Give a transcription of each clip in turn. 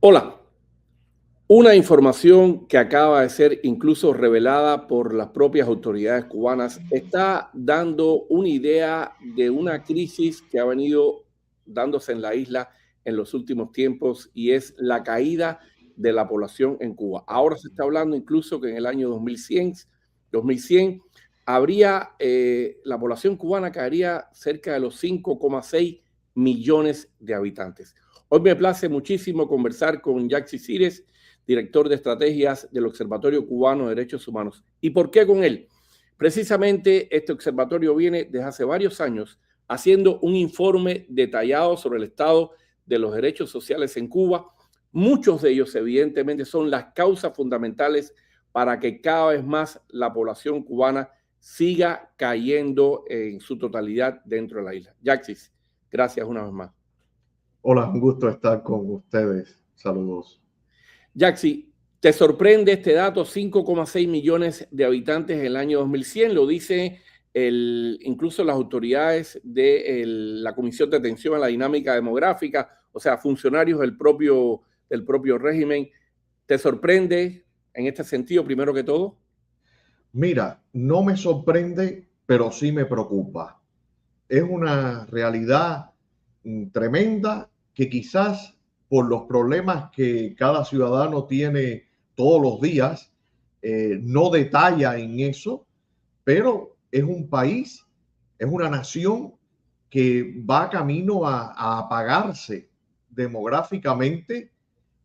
Hola, una información que acaba de ser incluso revelada por las propias autoridades cubanas está dando una idea de una crisis que ha venido dándose en la isla en los últimos tiempos y es la caída de la población en Cuba. Ahora se está hablando incluso que en el año 2100 habría, la población cubana caería cerca de los 5,6 millones de habitantes. Hoy me place muchísimo conversar con Yaxi Cires, director de estrategias del Observatorio Cubano de Derechos Humanos. ¿Y por qué con él? Precisamente este observatorio viene desde hace varios años haciendo un informe detallado sobre el estado de los derechos sociales en Cuba. Muchos de ellos, evidentemente, son las causas fundamentales para que cada vez más la población cubana siga cayendo en su totalidad dentro de la isla. Yaxis, gracias una vez más. Hola, un gusto estar con ustedes. Saludos. Yaxi, ¿te sorprende este dato? 5,6 millones de habitantes en el año 2100, lo dice incluso las autoridades de la Comisión de Atención a la Dinámica Demográfica, o sea, funcionarios del propio régimen. ¿Te sorprende en este sentido, primero que todo? Mira, no me sorprende, pero sí me preocupa. Es una realidad tremenda que quizás por los problemas que cada ciudadano tiene todos los días, no detalla en eso, pero es un país, es una nación que va camino a apagarse demográficamente.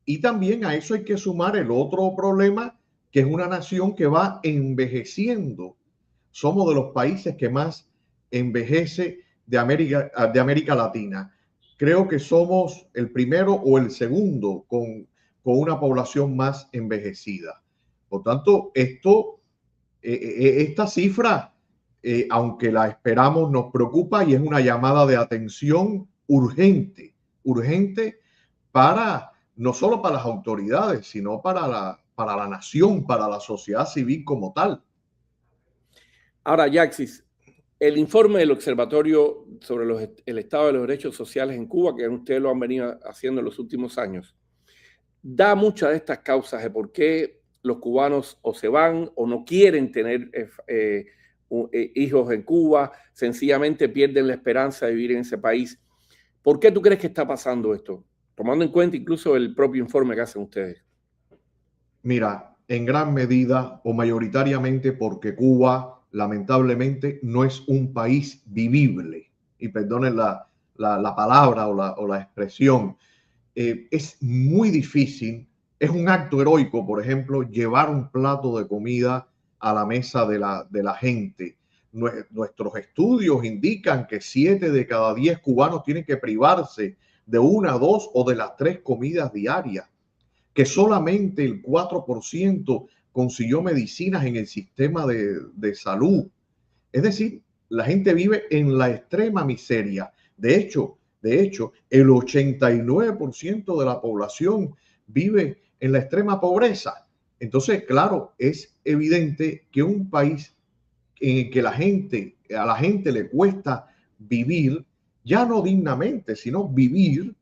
Y también a eso hay que sumar el otro problema, que es una nación que va envejeciendo. Somos de los países que más envejece de América Latina. Creo que somos el primero o el segundo con una población más envejecida. Por tanto, esta cifra, aunque la esperamos, nos preocupa y es una llamada de atención urgente para no solo para las autoridades, sino para la nación, para la sociedad civil como tal. Ahora, Yaxis, el informe del Observatorio sobre el estado de los derechos sociales en Cuba, que ustedes lo han venido haciendo en los últimos años, da muchas de estas causas de por qué los cubanos o se van o no quieren tener hijos en Cuba, sencillamente pierden la esperanza de vivir en ese país. ¿Por qué tú crees que está pasando esto? Tomando en cuenta incluso el propio informe que hacen ustedes. Mira, en gran medida o mayoritariamente porque Cuba lamentablemente no es un país vivible. Y perdonen la palabra o la expresión. Es muy difícil, es un acto heroico, por ejemplo, llevar un plato de comida a la mesa de la gente. Nuestros estudios indican que 7 de cada 10 cubanos tienen que privarse de una, dos o de las 3 comidas diarias, que solamente el 4% consiguió medicinas en el sistema de salud. Es decir, la gente vive en la extrema miseria. De hecho, el 89% de la población vive en la extrema pobreza. Entonces, claro, es evidente que un país en el que a la gente le cuesta vivir, ya no dignamente, sino vivir,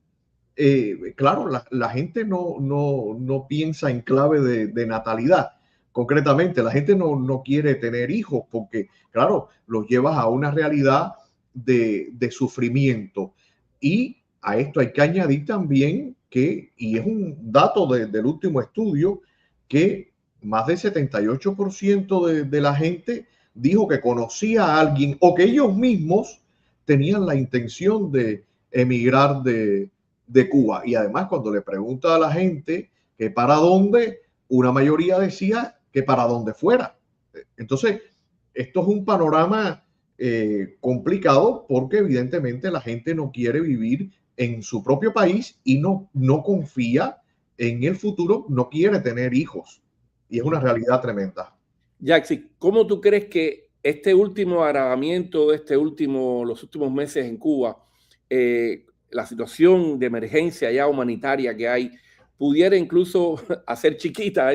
claro, la gente no piensa en clave de natalidad. Concretamente, la gente no quiere tener hijos porque, claro, los llevas a una realidad de sufrimiento. Y a esto hay que añadir también que, y es un dato del último estudio, que más del 78% de la gente dijo que conocía a alguien o que ellos mismos tenían la intención de emigrar de Cuba. Y además, cuando le pregunta a la gente que para dónde, una mayoría decía que para donde fuera. Entonces, esto es un panorama complicado porque evidentemente la gente no quiere vivir en su propio país y no confía en el futuro, no quiere tener hijos. Y es una realidad tremenda. Yaxi, ¿cómo tú crees que este último agravamiento, los últimos meses en Cuba, la situación de emergencia ya humanitaria que hay, pudiera incluso hacer chiquita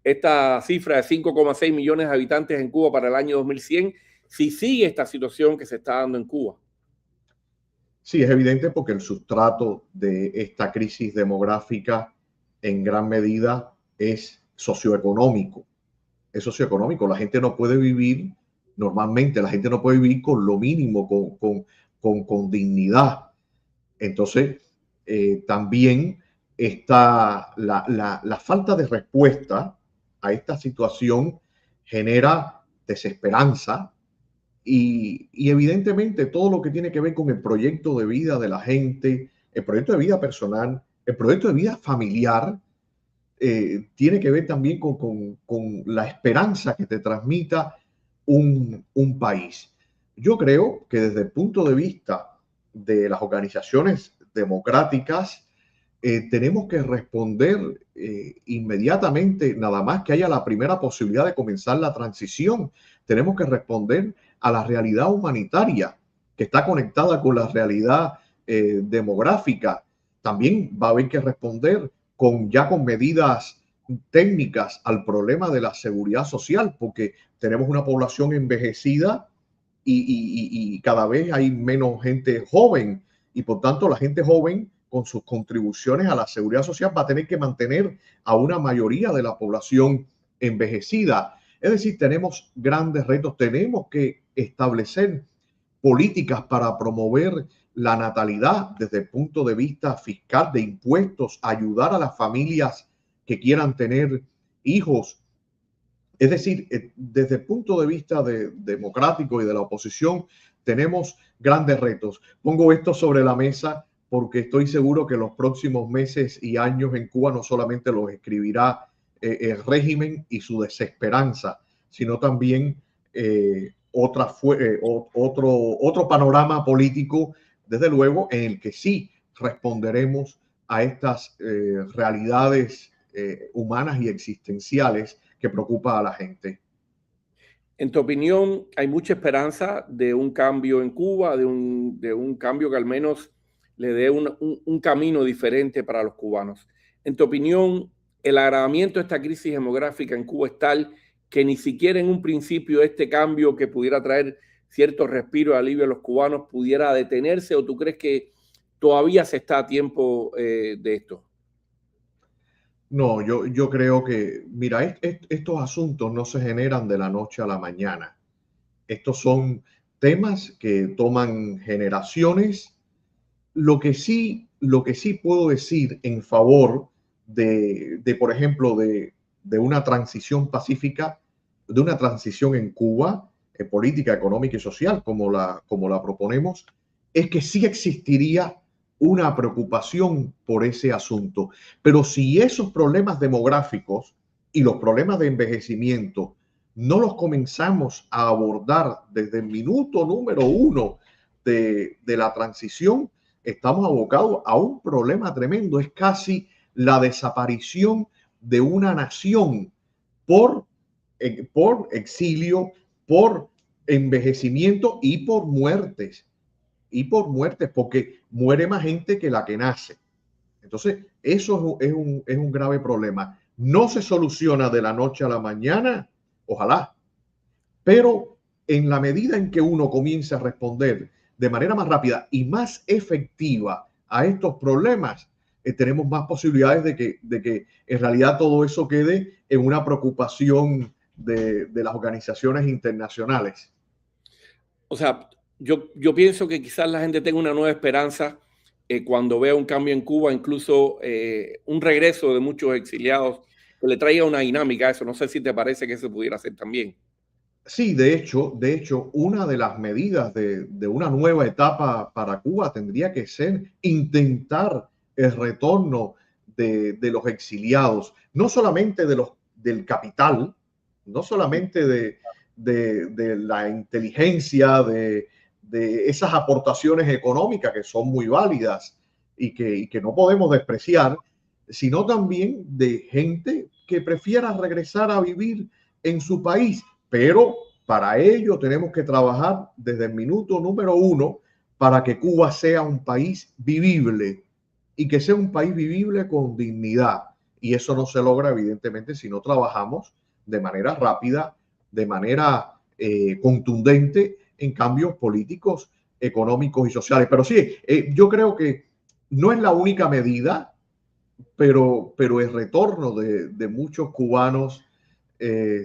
esta cifra de 5,6 millones de habitantes en Cuba para el año 2100, si sigue esta situación que se está dando en Cuba? Sí, es evidente porque el sustrato de esta crisis demográfica en gran medida es socioeconómico. Es socioeconómico. La gente no puede vivir, normalmente la gente no puede vivir con lo mínimo, con dignidad. Entonces, también está la falta de respuesta a esta situación genera desesperanza y evidentemente todo lo que tiene que ver con el proyecto de vida de la gente, el proyecto de vida personal, el proyecto de vida familiar, tiene que ver también con la esperanza que te transmita un país. Yo creo que desde el punto de vista de las organizaciones democráticas, tenemos que responder inmediatamente, nada más que haya la primera posibilidad de comenzar la transición. Tenemos que responder a la realidad humanitaria que está conectada con la realidad demográfica. También va a haber que responder con medidas técnicas al problema de la seguridad social, porque tenemos una población envejecida y cada vez hay menos gente joven y por tanto la gente joven con sus contribuciones a la seguridad social va a tener que mantener a una mayoría de la población envejecida. Es decir, tenemos grandes retos, tenemos que establecer políticas para promover la natalidad desde el punto de vista fiscal, de impuestos, ayudar a las familias que quieran tener hijos. Es decir, desde el punto de vista democrático y de la oposición, tenemos grandes retos. Pongo esto sobre la mesa porque estoy seguro que los próximos meses y años en Cuba no solamente los escribirá el régimen y su desesperanza, sino también otro panorama político, desde luego, en el que sí responderemos a estas realidades humanas y existenciales que preocupa a la gente. En tu opinión, ¿hay mucha esperanza de un cambio en Cuba, de un cambio que al menos le dé un camino diferente para los cubanos? En tu opinión, ¿el agravamiento de esta crisis demográfica en Cuba es tal que ni siquiera en un principio este cambio que pudiera traer cierto respiro y alivio a los cubanos pudiera detenerse? ¿O tú crees que todavía se está a tiempo de esto? No, yo creo que, mira, estos asuntos no se generan de la noche a la mañana. Estos son temas que toman generaciones. Lo que sí puedo decir en favor por ejemplo, de una transición pacífica, de una transición en Cuba, política, económica y social, como la proponemos, es que sí existiría una preocupación por ese asunto. Pero si esos problemas demográficos y los problemas de envejecimiento no los comenzamos a abordar desde el minuto número uno de la transición, estamos abocados a un problema tremendo. Es casi la desaparición de una nación por exilio, por envejecimiento y por muertes, porque muere más gente que la que nace. Entonces, eso es un grave problema. No se soluciona de la noche a la mañana, ojalá, pero en la medida en que uno comienza a responder de manera más rápida y más efectiva a estos problemas, tenemos más posibilidades de que en realidad todo eso quede en una preocupación de las organizaciones internacionales. O sea, yo pienso que quizás la gente tenga una nueva esperanza cuando vea un cambio en Cuba, incluso un regreso de muchos exiliados, que le traiga una dinámica a eso. No sé si te parece que eso pudiera ser también. Sí, de hecho, una de las medidas de una nueva etapa para Cuba tendría que ser intentar el retorno de los exiliados, no solamente del capital, no solamente de la inteligencia, de esas aportaciones económicas que son muy válidas y que no podemos despreciar, sino también de gente que prefiera regresar a vivir en su país. Pero para ello tenemos que trabajar desde el minuto número uno para que Cuba sea un país vivible y que sea un país vivible con dignidad. Y eso no se logra, evidentemente, si no trabajamos de manera rápida, de manera contundente en cambios políticos, económicos y sociales. Pero sí, yo creo que no es la única medida. pero el retorno de muchos cubanos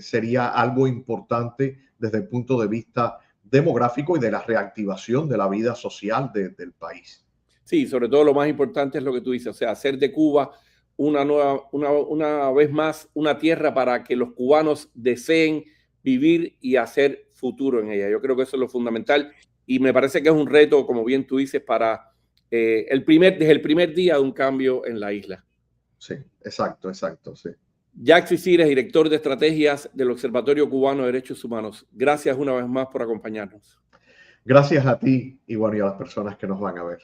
sería algo importante desde el punto de vista demográfico y de la reactivación de la vida social del país. Sí, sobre todo lo más importante es lo que tú dices, o sea, hacer de Cuba una vez más, una tierra para que los cubanos deseen vivir y hacer futuro en ella. Yo creo que eso es lo fundamental y me parece que es un reto, como bien tú dices, para desde el primer día de un cambio en la isla. Sí, exacto, sí. Jack Siciles, director de estrategias del Observatorio Cubano de Derechos Humanos. Gracias una vez más por acompañarnos. Gracias a ti y bueno, y a las personas que nos van a ver.